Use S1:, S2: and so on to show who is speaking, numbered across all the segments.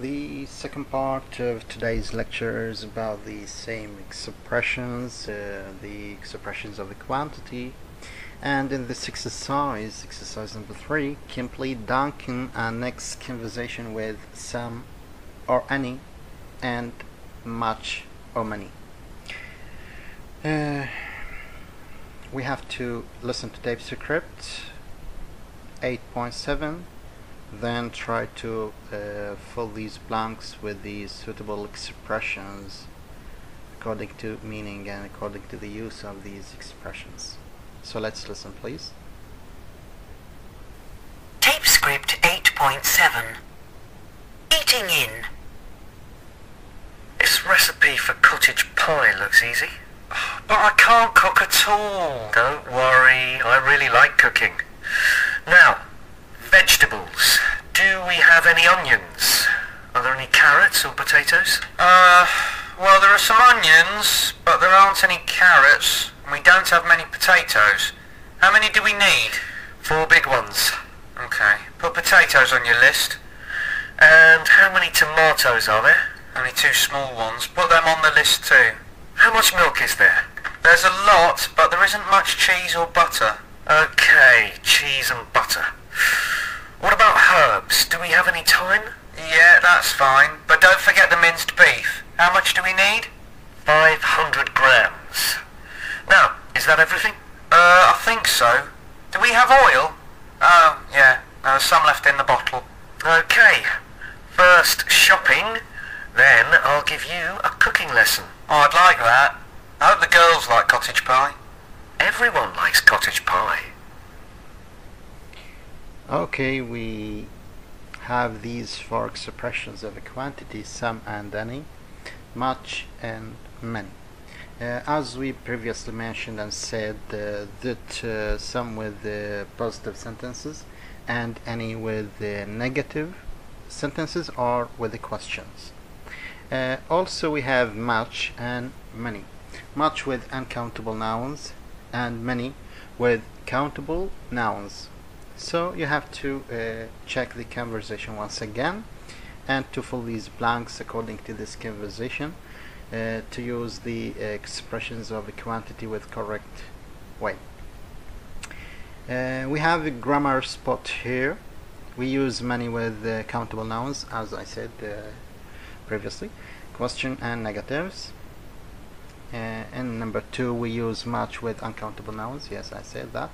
S1: The second part of today's lecture is about the same expressions, the expressions of the quantity. And in this exercise number 3, complete Duncan and next conversation with some or any and much or many. We have to listen to tape script 8.7, then try to fill these blanks with the suitable expressions according to meaning and according to the use of these expressions. So let's listen, please.
S2: Tape script 8.7. Eating in.
S3: This recipe for cottage pie looks easy. But I can't cook at all. Don't worry, I really like cooking. Now, vegetables. Do we have any onions? Are there any carrots or potatoes?
S4: Well, there are some onions, but there aren't any carrots, and we don't have many potatoes. How many do we need?
S3: 4 big ones.
S4: Okay, put potatoes on your list.
S3: And how many tomatoes are there?
S4: Only 2 small ones. Put them on the list too.
S3: How much milk is there?
S4: There's a lot, but there isn't much cheese or butter.
S3: Okay, cheese and butter. What about herbs? Do we have any thyme?
S4: Yeah, that's fine, but don't forget the minced beef. How much do we need?
S3: 500 grams. Now, is that everything?
S4: I think so. Do we have oil? Oh, yeah, there's some left in the bottle.
S3: Okay, first shopping, then I'll give you a cooking lesson.
S4: Oh, I'd like that. I hope the girls like cottage pie.
S3: Everyone likes cottage pie.
S1: Okay, we have these 4 expressions of a quantity: some and any, much and many. As we previously mentioned and said, that some with positive sentences and any with negative sentences or with the questions. Also we have much and many. Much with uncountable nouns and many with countable nouns. So you have to check the conversation once again and to fill these blanks according to this conversation, to use the expressions of a quantity with correct way. We have a grammar spot here. We use many with countable nouns, as I said previously, question and negatives. And number 2, we use much with uncountable nouns. Yes, I said that.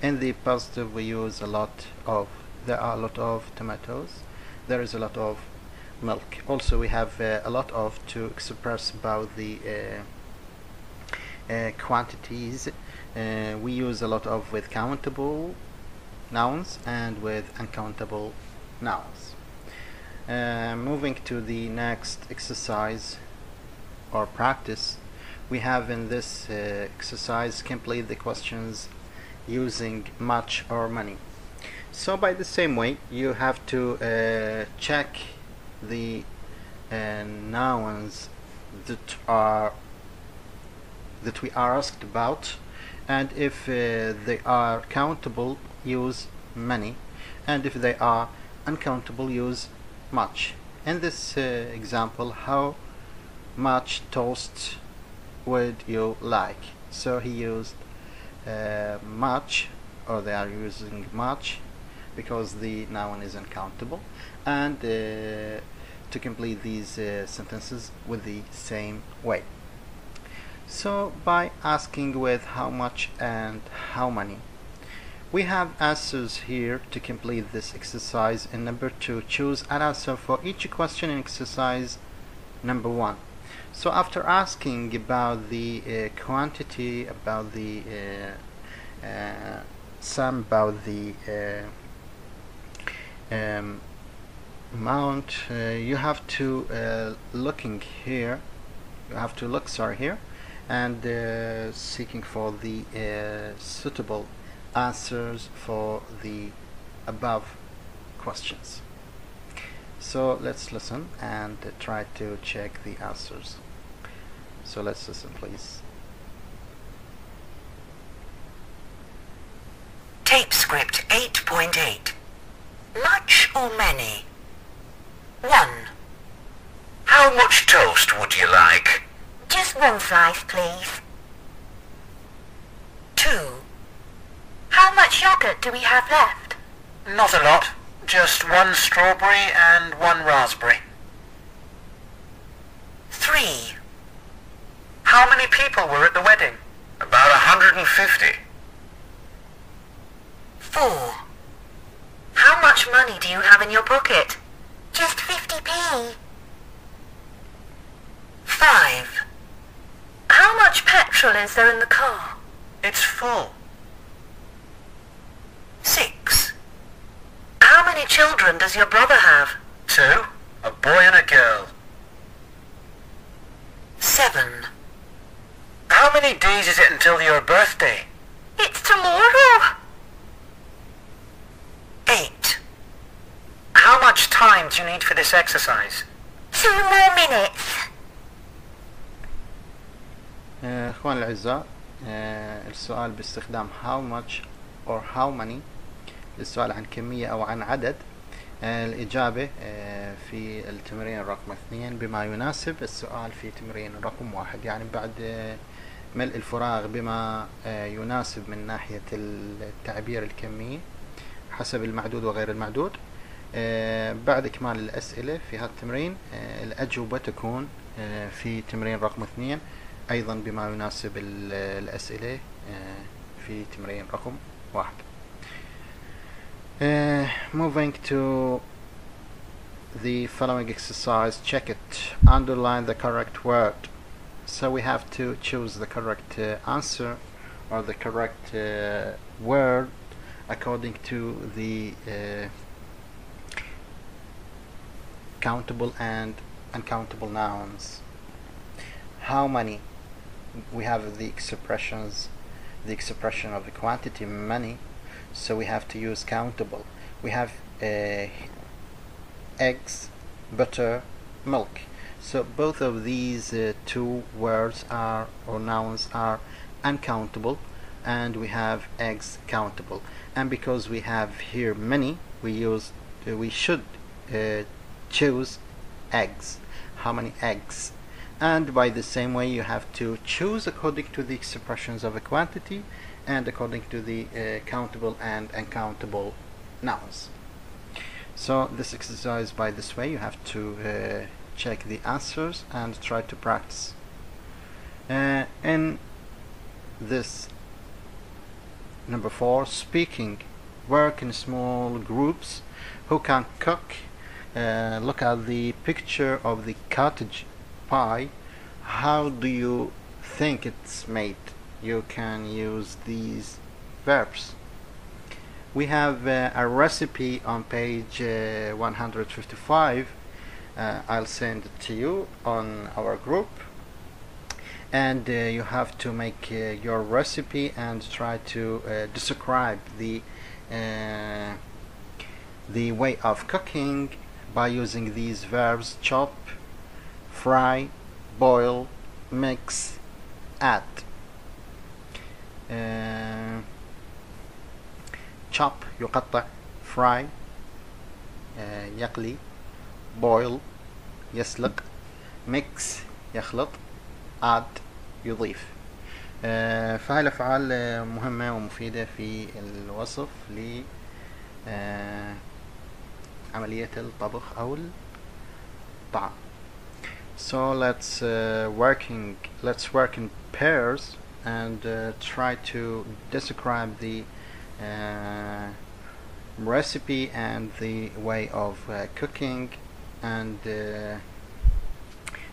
S1: In the positive, we use a lot of. There are a lot of tomatoes. There is a lot of milk. Also, we have a lot of to express about the quantities. We use a lot of with countable nouns and with uncountable nouns. Moving to the next exercise or practice, we have in this exercise complete the questions using much or many. So by the same way, you have to check the nouns that we are asked about, and if they are countable, use many, and if they are uncountable, use much. In this example, how much toast would you like? So he used much, or they are using much because the noun is uncountable, and to complete these sentences with the same way. So by asking with how much and how many, we have answers here to complete this exercise. In number 2, choose an answer for each question in exercise number 1. So after asking about the quantity, about the sum, about the amount, you have to looking here. You have to look, here, and seeking for the suitable answers for the above questions. So let's listen and try to check the answers. So let's listen, please.
S2: Tape script 8.8. Much or many? 1.
S3: How much toast would you like?
S2: Just one slice, please. 2. How much yogurt do we have left?
S4: Not a lot. Just 1 strawberry and 1 raspberry.
S2: 3.
S4: How many people were at the wedding?
S3: About 150.
S2: 4. How much money do you have in your pocket? Just 50p. 5. How much petrol is there in the car?
S4: It's full.
S2: 6. How many children does your brother have?
S4: 2. A boy and a girl.
S2: 7.
S4: How many days is it until your birthday?
S2: It's tomorrow. 8.
S4: How much time do you need for this exercise?
S2: 2 more minutes.
S1: اخوان الاعزاء، السؤال باستخدام how much or how many للسؤال عن كمية او عن عدد. الإجابة في التمرين رقم 2 بما يناسب السؤال في تمرين رقم 1، يعني بعد ملء الفراغ بما يناسب من ناحية التعبير الكمي حسب المعدود وغير المعدود. بعد إكمال الأسئلة في هذا التمرين الأجوبة تكون في تمرين رقم 2 أيضا بما يناسب الأسئلة في تمرين رقم 1. Moving to the following exercise, check it, underline the correct word. So we have to choose the correct answer or the correct word according to the countable and uncountable nouns. How many? We have the expressions, the expression of the quantity many, so we have to use countable. We have eggs, butter, milk. So both of these two words are or nouns are uncountable, and we have eggs countable. And because we have here many, we should choose eggs. How many eggs? And by the same way you have to choose according to the expressions of a quantity and according to the countable and uncountable nouns. So this exercise, by this way, you have to check the answers and try to practice. In this number 4, speaking, work in small groups. Who can cook? Look at the picture of the cottage pie. How do you think it's made? You can use these verbs. We have a recipe on page 155. I'll send it to you on our group, and you have to make your recipe and try to describe the way of cooking by using these verbs: chop, fry, boil, mix, add. chop يقطع، fry يقلي، boil يسلق، mix يخلط، add يضيف. فهاي الأفعال مهمة ومفيدة في الوصف لعملية الطبخ أو الطعام. So let's work in pairs and try to describe the recipe and the way of cooking, and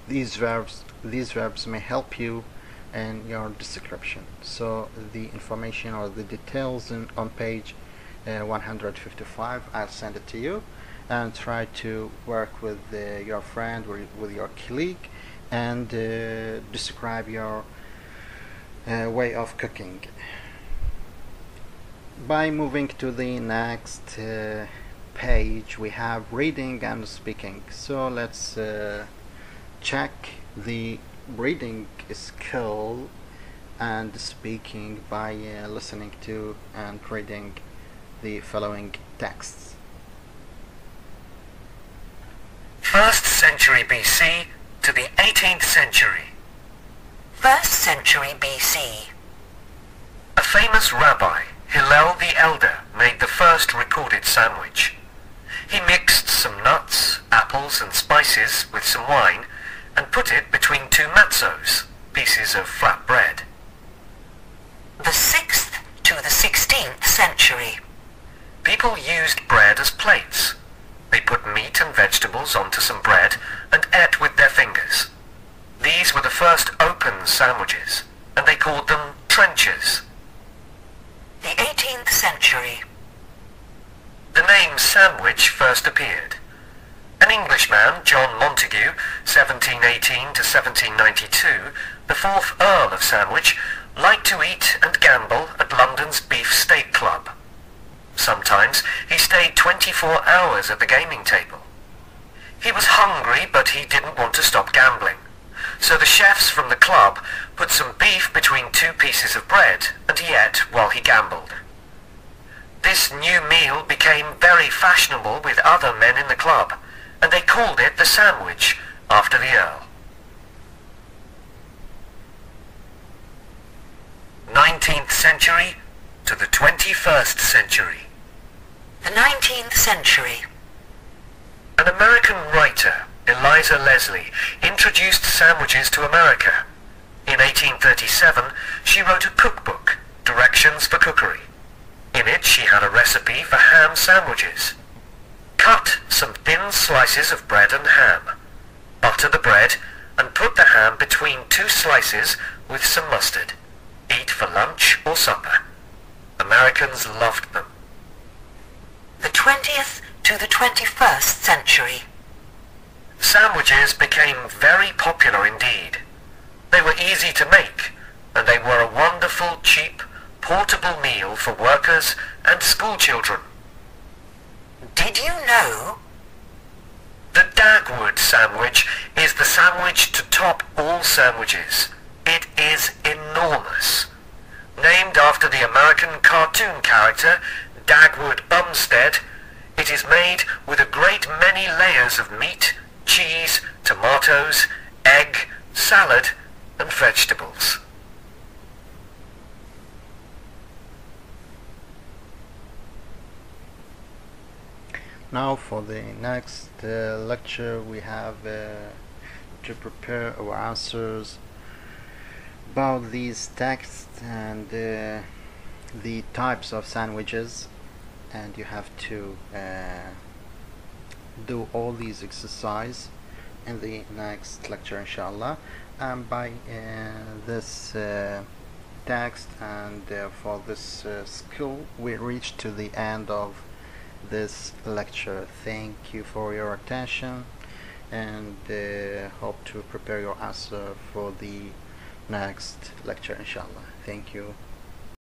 S1: these verbs may help you in your description. So the information or the details on page 155, I'll send it to you, and try to work with your friend or with your colleague and describe your way of cooking. By moving to the next page, we have reading and speaking. So let's check the reading skill and speaking by listening to and reading the following texts.
S3: 1st century BC to the 18th century.
S2: 1st century BC.
S3: A famous rabbi, Hillel the Elder, made the first recorded sandwich. He mixed some nuts, apples and spices with some wine and put it between two matzos, pieces of flat bread.
S2: The 6th to the 16th century.
S3: People used bread as plates. They put meat and vegetables onto some bread and ate with their fingers. These were the first open sandwiches, and they called them trenchers.
S2: The 18th century.
S3: The name sandwich first appeared. An Englishman, John Montagu, 1718 to 1792, the 4th Earl of Sandwich, liked to eat and gamble at London's Beef Steak Club. Sometimes he stayed 24 hours at the gaming table. He was hungry, but he didn't want to stop gambling. So the chefs from the club put some beef between two pieces of bread, and he ate while he gambled. This new meal became very fashionable with other men in the club, and they called it the sandwich, after the Earl. 19th century to the 21st century.
S2: The 19th century.
S3: An American writer, Eliza Leslie, introduced sandwiches to America. In 1837, she wrote a cookbook, Directions for Cookery. In it, she had a recipe for ham sandwiches. Cut some thin slices of bread and ham. Butter the bread and put the ham between two slices with some mustard. Eat for lunch or supper. Americans loved them.
S2: The 20th to the 21st century.
S3: Sandwiches became very popular indeed. They were easy to make, and they were a wonderful, cheap, portable meal for workers and school children.
S2: Did you know?
S3: The Dagwood sandwich is the sandwich to top all sandwiches. It is enormous. Named after the American cartoon character Dagwood Bumstead, it is made with a great many layers of meat, cheese, tomatoes, egg, salad, and vegetables.
S1: Now for the next lecture we have to prepare our answers about these texts and the types of sandwiches, and you have to do all these exercise in the next lecture inshallah. And by this text and for this skill we reach to the end of this lecture. Thank you for your attention, and hope to prepare your answer for the next lecture inshallah. Thank you.